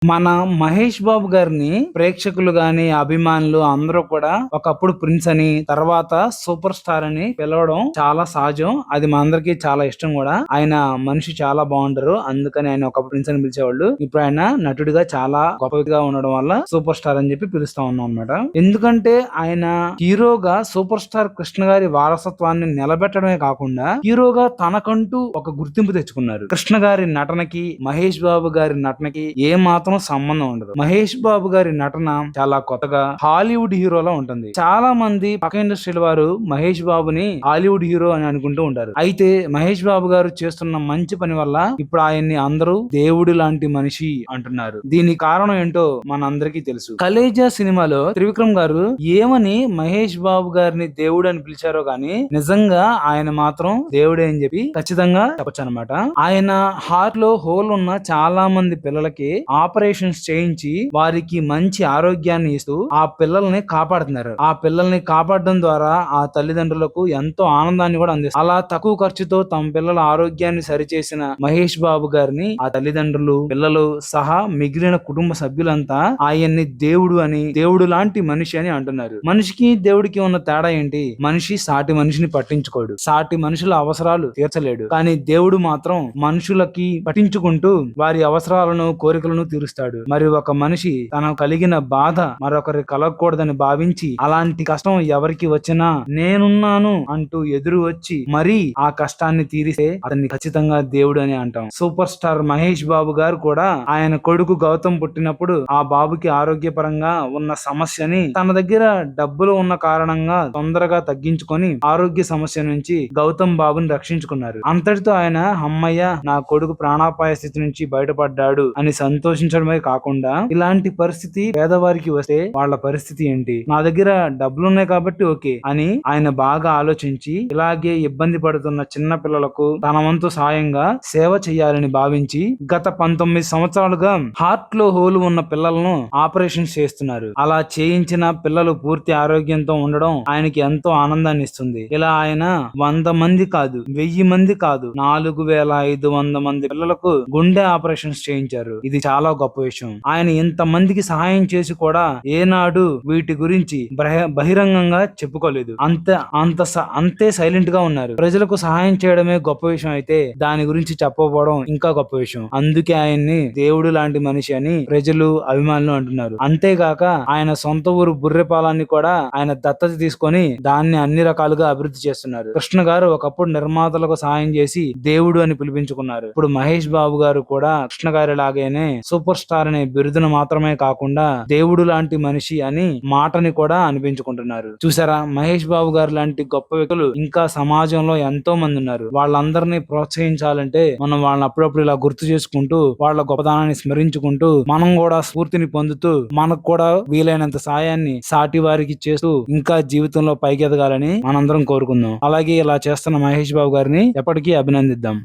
మన మహేష్ బాబు గారిని ప్రేక్షకులు గాని, అభిమానులు అందరూ కూడా ఒకప్పుడు ప్రిన్స్ అని, తర్వాత సూపర్ స్టార్ అని పిలవడం చాలా సహజం. అది మనందరికీ చాలా ఇష్టం కూడా. ఆయన మనిషి చాలా బాగుంటారు. అందుకని ఆయన ఒకప్పుడు ప్రిన్స్ అని పిలిచేవాళ్ళు. ఇప్పుడు ఆయన నటుడిగా చాలా గొప్ప వ్యక్తిగా ఉండడం వల్ల సూపర్ స్టార్ అని చెప్పి పిలుస్తా ఉన్నాం అన్నమాట. ఎందుకంటే ఆయన హీరోగా సూపర్ స్టార్ కృష్ణ గారి వారసత్వాన్ని నిలబెట్టడమే కాకుండా హీరోగా తనకంటూ ఒక గుర్తింపు తెచ్చుకున్నారు. కృష్ణ గారి నటనకి, మహేష్ బాబు గారి నటనకి ఏ మాత్రం సంబంధం ఉండదు. మహేష్ బాబు గారి నటన చాలా కొత్తగా హాలీవుడ్ హీరోలా ఉంటుంది. చాలా మంది పక్క ఇండస్ట్రీల వారు మహేష్ బాబుని హాలీవుడ్ హీరో అని అనుకుంటూ ఉంటారు. అయితే మహేష్ బాబు గారు చేస్తున్న మంచి పని వల్ల ఇప్పుడు ఆయన్ని అందరూ దేవుడి లాంటి మనిషి అంటున్నారు. దీని కారణం ఏంటో మనందరికీ తెలుసు. కలేజా సినిమాలో త్రివిక్రమ్ గారు ఏమని మహేష్ బాబు గారిని దేవుడు అని పిలిచారో గాని నిజంగా ఆయన మాత్రం దేవుడే అని చెప్పి ఖచ్చితంగా చెప్పొచ్చు అనమాట. ఆయన హార్ట్ లో హోల్ ఉన్న చాలా మంది పిల్లలకి ఆపరేషన్స్ చేయించి వారికి మంచి ఆరోగ్యాన్ని ఇస్తూ ఆ పిల్లల్ని కాపాడుతున్నారు. ఆ పిల్లల్ని కాపాడడం ద్వారా ఆ తల్లిదండ్రులకు ఎంతో ఆనందాన్ని కూడా అందిస్తారు. అలా తక్కువ ఖర్చుతో తమ పిల్లల ఆరోగ్యాన్ని సరిచేసిన మహేష్ బాబు గారిని ఆ తల్లిదండ్రులు, పిల్లలు సహా మిగిలిన కుటుంబ సభ్యులంతా ఆయన్ని దేవుడు అని, దేవుడు లాంటి మనిషి అని అంటున్నారు. మనిషికి దేవుడికి ఉన్న తేడా ఏంటి? మనిషి సాటి మనిషిని పట్టించుకోడు, సాటి మనుషుల అవసరాలు తీర్చలేడు. కానీ దేవుడు మాత్రం మనుషులకి పట్టించుకుంటూ వారి అవసరాలను, కోరికలను తీరుస్తాడు. మరి ఒక మనిషి తనకు కలిగిన బాధ మరొకరి కలగకూడదని భావించి అలాంటి కష్టం ఎవరికి వచ్చినా నేనున్నాను అంటూ ఎదురు వచ్చి మరీ ఆ కష్టాన్ని తీరిస్తే అతన్ని ఖచ్చితంగా దేవుడు అని అంటాం. సూపర్ స్టార్ మహేష్ బాబు గారు కూడా ఆయన కొడుకు గౌతమ్ పుట్టినప్పుడు ఆ బాబుకి ఆరోగ్యపరంగా ఉన్న సమస్యని తన దగ్గర డబ్బులు ఉన్న కారణంగా తొందరగా తగ్గించుకొని ఆరోగ్య సమస్య నుంచి గౌతమ్ బాబుని రక్షించుకున్నారు. అంతటితో ఆయన అమ్మయ్య నా కొడుకు ప్రాణాపాయ స్థితి నుంచి బయటపడ్డాడు అని సంతోషించడమే కాకుండా ఇలాంటి పరిస్థితి పేదవారికి వస్తే వాళ్ళ పరిస్థితి ఏంటి, నా దగ్గర డబ్బులున్నాయి కాబట్టి ఓకే అని ఆయన బాగా ఆలోచించి ఇలాగే ఇబ్బంది పడుతున్న చిన్న పిల్లలకు తన వంతు సాయంగా సేవ చేయాలని భావించి గత 19 సంవత్సరాలుగా హార్ట్ లో హోల్ ఉన్న పిల్లలను ఆపరేషన్ చేస్తున్నారు. అలా చేయించిన పిల్లలు పూర్తి ఆరోగ్యంతో ఉండడం ఆయనకి ఎంతో ఆనందాన్ని ఇస్తుంది. ఇలా ఆయన 100 మంది కాదు, 1000 మంది కాదు, 4500 మంది పిల్లలకు గుండె ఆపరేషన్స్ చేయించారు. ఇది చాలా గొప్ప విషయం. ఆయన ఇంత మందికి సహాయం చేసి కూడా ఏనాడు వీటి గురించి బహిరంగంగా చెప్పుకోలేదు. అంతే సైలెంట్ గా ఉన్నారు. ప్రజలకు సహాయం చేయడమే గొప్ప విషయం అయితే దాని గురించి చెప్పకపోవడం ఇంకా గొప్ప విషయం. అందుకే ఆయన్ని దేవుడు లాంటి మనిషి అని ప్రజలు, అభిమానులు అంటున్నారు. అంతేగాక ఆయన సొంత ఊరు బుర్రెపాలాన్ని కూడా ఆయన దత్తత తీసుకొని దాన్ని అన్ని రకాలుగా అభివృద్ధి చేస్తున్నారు. కృష్ణ గారు ఒకప్పుడు నిర్మాతలకు సహాయం చేసి దేవుడు అని పిలిపించుకున్నారు. ఇప్పుడు మహేష్ బాబు గారు కూడా కృష్ణ గారి లాగానే సూపర్ స్టార్ అనే బిరుదును మాత్రమే కాకుండా దేవుడు లాంటి మనిషి అని మాటని కూడా అనిపించుకుంటున్నారు. చూసారా, మహేష్ బాబు గారు లాంటి గొప్ప వ్యక్తులు ఇంకా సమాజంలో ఎంతో మంది ఉన్నారు. వాళ్ళందరినీ ప్రోత్సహించాలంటే మనం వాళ్ళని అప్పుడప్పుడు ఇలా గుర్తు చేసుకుంటూ వాళ్ళ గొప్పదనాన్ని స్మరించుకుంటూ మనం కూడా స్ఫూర్తిని పొందుతూ మనకు కూడా వీలైనంత సాయాన్ని సాటి వారికి చేస్తూ ఇంకా జీవితంలో పైకి ఎదగాలని మనందరం కోరుకుందాం. అలాగే ఇలా చేస్తున్న మహేష్ బాబు గారిని ఎప్పటికీ అభినందిద్దాం.